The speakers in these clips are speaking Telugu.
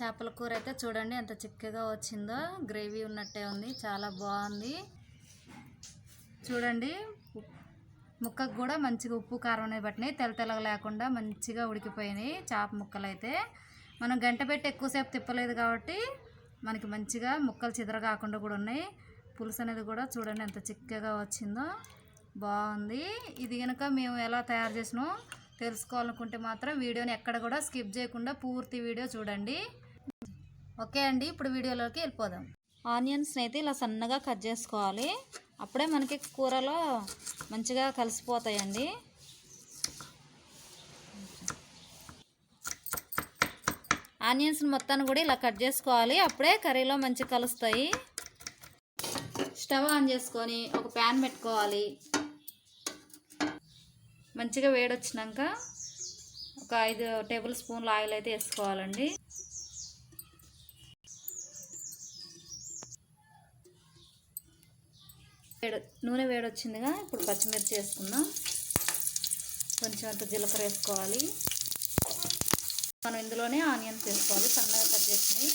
చేపల కూర అయితే చూడండి ఎంత చిక్కగా వచ్చిందో, గ్రేవీ ఉన్నట్టే ఉంది, చాలా బాగుంది. చూడండి ముక్కకు కూడా మంచిగా ఉప్పు కారం అనేది పట్టినాయి, తెల్లగా లేకుండా మంచిగా ఉడికిపోయినాయి చేప ముక్కలు అయితే. మనం గంట పెట్టి ఎక్కువసేపు తిప్పలేదు కాబట్టి మనకి మంచిగా ముక్కలు చిదర కాకుండా కూడా ఉన్నాయి. పులుసు అనేది కూడా చూడండి ఎంత చిక్కగా వచ్చిందో, బాగుంది. ఇది కనుక మేము ఎలా తయారు చేసినామో తెలుసుకోవాలనుకుంటే మాత్రం వీడియోని ఎక్కడ కూడా స్కిప్ చేయకుండా పూర్తి వీడియో చూడండి. ఓకే అండి, ఇప్పుడు వీడియోలోకి వెళ్ళిపోదాం. ఆనియన్స్ని అయితే ఇలా సన్నగా కట్ చేసుకోవాలి, అప్పుడే మనకి కూరలో మంచిగా కలిసిపోతాయండి. ఆనియన్స్ని మొత్తాన్ని కూడా ఇలా కట్ చేసుకోవాలి, అప్పుడే కర్రీలో మంచిగా కలుస్తాయి. స్టవ్ ఆన్ చేసుకొని ఒక ప్యాన్ పెట్టుకోవాలి. మంచిగా వేడొచ్చినాక ఒక 5 టేబుల్ స్పూన్ల ఆయిల్ అయితే వేసుకోవాలండి. నూనె వేడొచ్చిందిగా ఇప్పుడు పచ్చిమిర్చి వేసుకుందాం. కొంచెం అంత జీలకర్ర వేసుకోవాలి. మనం ఇందులోనే ఆనియన్స్ వేసుకోవాలి, సన్నగా కట్ చేసినవి.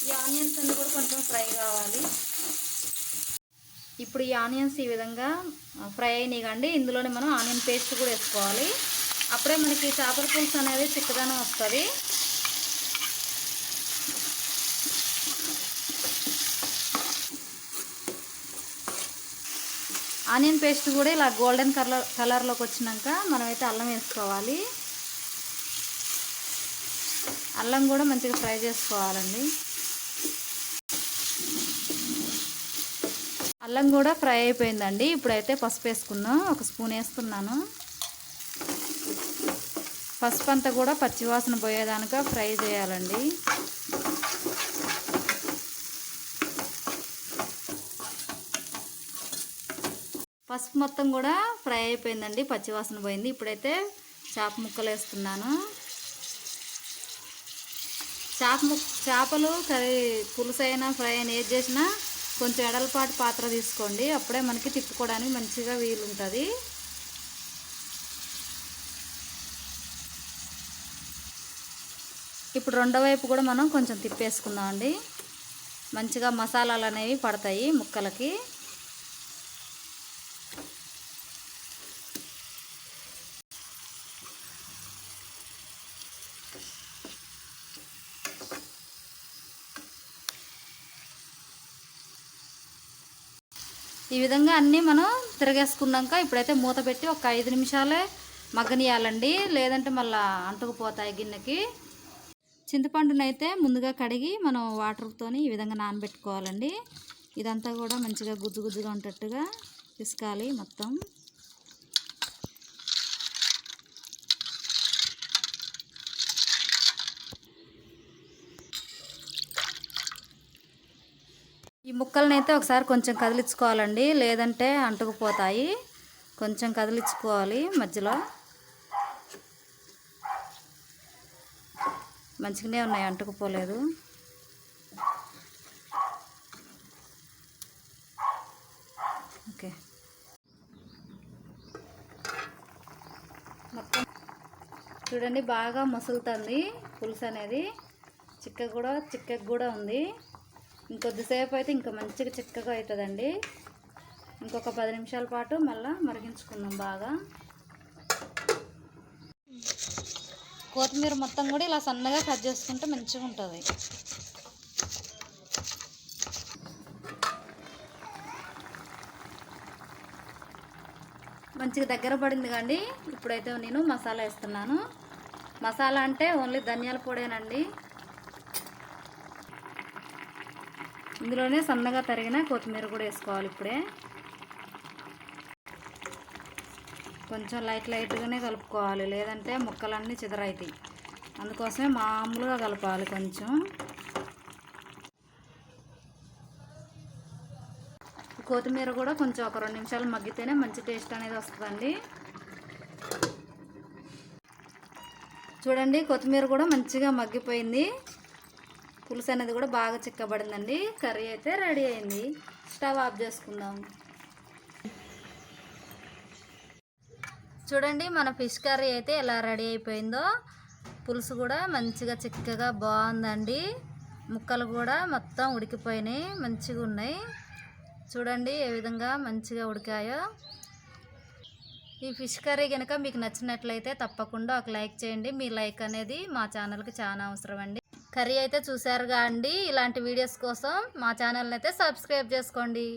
ఈ ఆనియన్స్ అన్నీ కూడా కొంచెం ఫ్రై కావాలి. ఇప్పుడు ఈ ఆనియన్స్ ఈ విధంగా ఫ్రై అయినాయి కండి, ఇందులోనే మనం ఆనియన్ పేస్ట్ కూడా వేసుకోవాలి. అప్పుడే మనకి చేపల పులుసు అనేది చిక్కదనం వస్తుంది. ఆనియన్ పేస్ట్ కూడా ఇలా గోల్డెన్ కలర్లోకి వచ్చినాక మనమైతే అల్లం వేసుకోవాలి. అల్లం కూడా మంచిగా ఫ్రై చేసుకోవాలండి. అల్లం కూడా ఫ్రై అయిపోయిందండి. ఇప్పుడైతే పసుపు వేసుకుందాం. 1 స్పూన్ వేస్తున్నాను. పసుపు అంతా కూడా పచ్చివాసన పోయేదానిక ఫ్రై చేయాలండి. పసుపు మొత్తం కూడా ఫ్రై అయిపోయిందండి, పచ్చివాసన పోయింది. ఇప్పుడైతే చేప ముక్కలు వేస్తున్నాను. చేపలు కర్రీ పులుసు అయినా ఫ్రై అయినా ఏది చేసినా కొంచెం ఎడలపాటి పాత్ర తీసుకోండి, అప్పుడే మనకి తిప్పుకోవడానికి మంచిగా వీలుంటుంది. ఇప్పుడు రెండో వైపు కూడా మనం కొంచెం తిప్పేసుకుందామండి. మంచిగా మసాలాలు అనేవి పడతాయి ముక్కలకి. ఈ విధంగా అన్నీ మనం తిరగేసుకున్నాక ఇప్పుడైతే మూత పెట్టి ఒక 5 నిమిషాలే మగ్గనియాలండి, లేదంటే మళ్ళీ అంటుకుపోతాయి గిన్నెకి. చింతపండునైతే ముందుగా కడిగి మనం వాటర్తోని ఈ విధంగా నానబెట్టుకోవాలండి. ఇదంతా కూడా మంచిగా గుజ్జు గుజ్జుగా ఉండేటట్టుగా పిసకాలి మొత్తం. ఈ ముక్కల్ని అయితే ఒకసారి కొంచెం కదిలించుకోవాలండి, లేదంటే అంటుకుపోతాయి. కొంచెం కదిలించుకోవాలి మధ్యలో. మంచిగానే ఉన్నాయి, అంటుకుపోలేదు. ఓకే, మొత్తం చూడండి బాగా మసులుతుంది పులుసు అనేది. చిక్కగా కూడా ఉంది. ఇంకొద్దిసేపు అయితే ఇంకా మంచిగా చిక్కగా అవుతుందండి. ఇంకొక 10 నిమిషాల పాటు మళ్ళీ మరిగించుకుందాం బాగా. కొత్తిమీర మొత్తం కూడా ఇలా సన్నగా కట్ చేసుకుంటే మంచిగా ఉంటుంది. మంచిగా దగ్గర పడింది కండి. ఇప్పుడైతే నేను మసాలా వేస్తున్నాను. మసాలా అంటే ఓన్లీ ధనియాల పొడేనండి. ఇందులోనే సన్నగా తరిగిన కొత్తిమీర కూడా వేసుకోవాలి. ఇప్పుడే కొంచెం లైట్గానే కలుపుకోవాలి, లేదంటే ముక్కలన్నీ చిదరవుతాయి. అందుకోసమే మామూలుగా కలపాలి. కొంచెం కొత్తిమీర కూడా కొంచెం ఒక 2 నిమిషాలు మగ్గితేనే మంచి టేస్ట్ అనేది వస్తుందండి. చూడండి కొత్తిమీర కూడా మంచిగా మగ్గిపోయింది. పులుసు అనేది కూడా బాగా చిక్కబడిందండి. కర్రీ అయితే రెడీ అయింది. స్టవ్ ఆఫ్ చేసుకుందాం. చూడండి మన ఫిష్ కర్రీ అయితే ఎలా రెడీ అయిపోయిందో. పులుసు కూడా మంచిగా చిక్కగా బాగుందండి. ముక్కలు కూడా మొత్తం ఉడికిపోయినాయి, మంచిగా ఉన్నాయి. చూడండి ఏ విధంగా మంచిగా ఉడికాయో. ఈ ఫిష్ కర్రీ కనుక మీకు నచ్చినట్లయితే తప్పకుండా ఒక లైక్ చేయండి. మీ లైక్ అనేది మా ఛానల్కి చాలా అవసరం అండి. కర్రీ అయితే చూసారుగా అండి. ఇలాంటి వీడియోస్ కోసం మా ఛానల్ని అయితే సబ్స్క్రైబ్ చేసుకోండి.